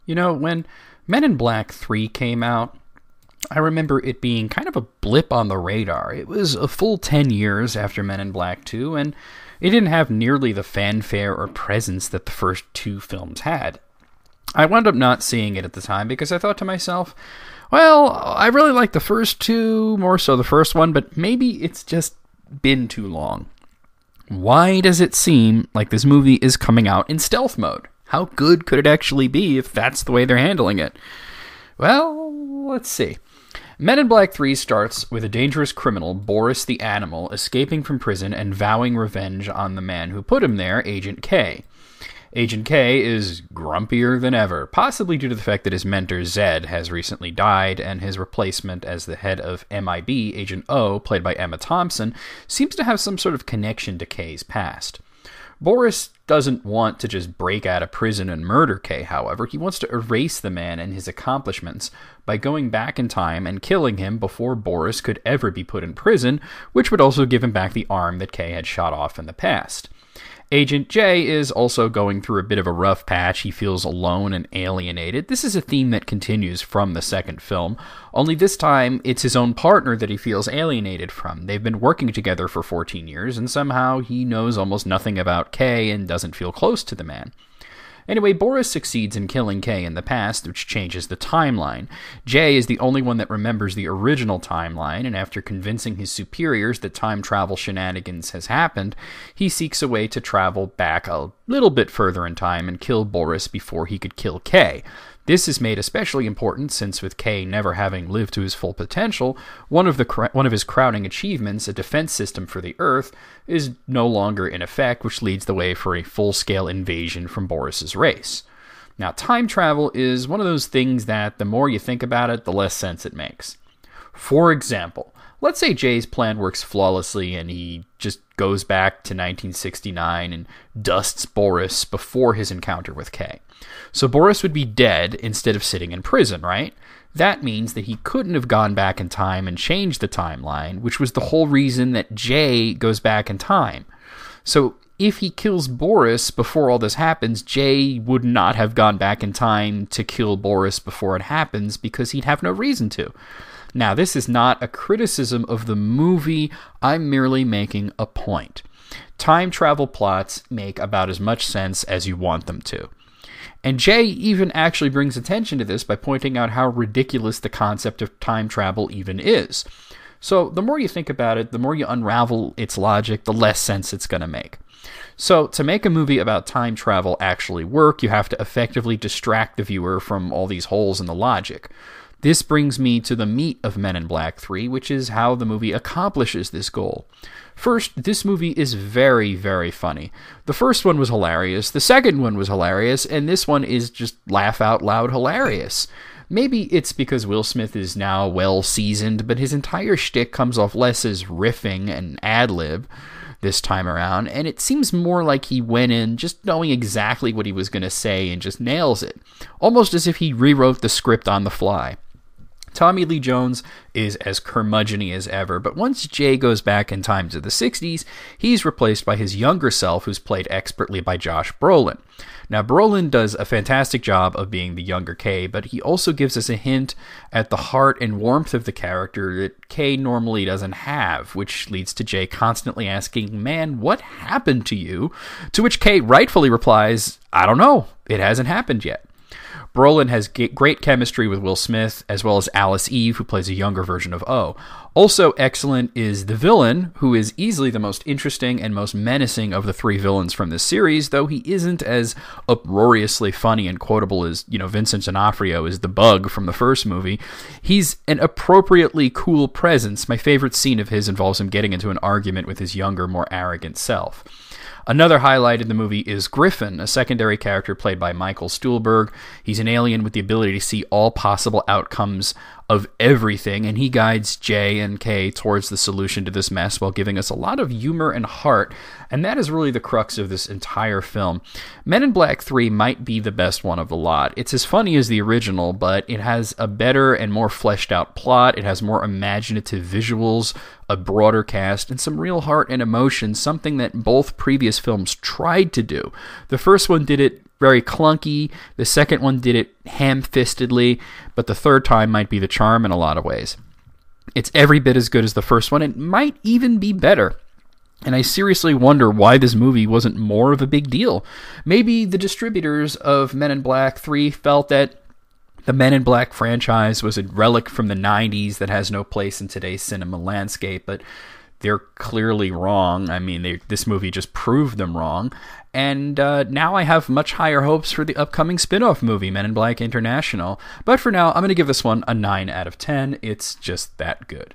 You know, when Men in Black 3 came out, I remember it being kind of a blip on the radar. It was a full 10 years after Men in Black 2, and it didn't have nearly the fanfare or presence that the first two films had. I wound up not seeing it at the time because I thought to myself, well, I really like the first two, more so the first one, but maybe it's just been too long. Why does it seem like this movie is coming out in stealth mode? How good could it actually be if that's the way they're handling it? Well, let's see. Men in Black 3 starts with a dangerous criminal, Boris the Animal, escaping from prison and vowing revenge on the man who put him there, Agent K. Agent K is grumpier than ever, possibly due to the fact that his mentor Zed has recently died, and his replacement as the head of MIB, Agent O, played by Emma Thompson, seems to have some sort of connection to K's past. Boris doesn't want to just break out of prison and murder K, however. He wants to erase the man and his accomplishments by going back in time and killing him before Boris could ever be put in prison, which would also give him back the arm that K had shot off in the past. Agent J is also going through a bit of a rough patch. He feels alone and alienated. This is a theme that continues from the second film, only this time it's his own partner that he feels alienated from. They've been working together for 14 years, and somehow he knows almost nothing about K and doesn't feel close to the man. Anyway, Boris succeeds in killing K in the past, which changes the timeline. J is the only one that remembers the original timeline, and after convincing his superiors that time travel shenanigans has happened, he seeks a way to travel back a little bit further in time and kill Boris before he could kill K. This is made especially important since, with K never having lived to his full potential, one of his crowning achievements, a defense system for the Earth, is no longer in effect, which leads the way for a full-scale invasion from Boris's race. Now, time travel is one of those things that the more you think about it, the less sense it makes. For example, let's say Jay's plan works flawlessly and he just goes back to 1969 and dusts Boris before his encounter with K. So Boris would be dead instead of sitting in prison, right? That means that he couldn't have gone back in time and changed the timeline, which was the whole reason that Jay goes back in time. So if he kills Boris before all this happens, Jay would not have gone back in time to kill Boris before it happens because he'd have no reason to. Now, this is not a criticism of the movie. I'm merely making a point. Time travel plots make about as much sense as you want them to. And Jay even actually brings attention to this by pointing out how ridiculous the concept of time travel even is. So the more you think about it, the more you unravel its logic, the less sense it's going to make. So to make a movie about time travel actually work, you have to effectively distract the viewer from all these holes in the logic. This brings me to the meat of Men in Black 3, which is how the movie accomplishes this goal. First, this movie is very, very funny. The first one was hilarious, the second one was hilarious, and this one is just laugh-out-loud hilarious. Maybe it's because Will Smith is now well-seasoned, but his entire shtick comes off less as riffing and ad-lib this time around, and it seems more like he went in just knowing exactly what he was going to say and just nails it, almost as if he rewrote the script on the fly. Tommy Lee Jones is as curmudgeon-y as ever, but once Jay goes back in time to the 60s, he's replaced by his younger self, who's played expertly by Josh Brolin. Now, Brolin does a fantastic job of being the younger Kay, but he also gives us a hint at the heart and warmth of the character that Kay normally doesn't have, which leads to Jay constantly asking, "Man, what happened to you?" To which Kay rightfully replies, "I don't know. It hasn't happened yet." Brolin has great chemistry with Will Smith, as well as Alice Eve, who plays a younger version of O. Also excellent is the villain, who is easily the most interesting and most menacing of the three villains from this series, though he isn't as uproariously funny and quotable as, Vincent D'onofrio is the Bug from the first movie. He's an appropriately cool presence. My favorite scene of his involves him getting into an argument with his younger, more arrogant self. Another highlight in the movie is Griffen, a secondary character played by Michael Stuhlbarg. He's an alien with the ability to see all possible outcomes of everything, and he guides Jay and Kay towards the solution to this mess while giving us a lot of humor and heart, and that is really the crux of this entire film. Men in Black 3 might be the best one of the lot. It's as funny as the original, but it has a better and more fleshed out plot, it has more imaginative visuals, a broader cast, and some real heart and emotion, something that both previous films tried to do. The first one did it very clunky. The second one did it ham-fistedly, but the third time might be the charm in a lot of ways. It's every bit as good as the first one. It might even be better. And I seriously wonder why this movie wasn't more of a big deal. Maybe the distributors of Men in Black 3 felt that the Men in Black franchise was a relic from the 90s that has no place in today's cinema landscape, but they're clearly wrong. I mean, this movie just proved them wrong. And now I have much higher hopes for the upcoming spin-off movie, Men in Black International. But for now, I'm going to give this one a 9 out of 10. It's just that good.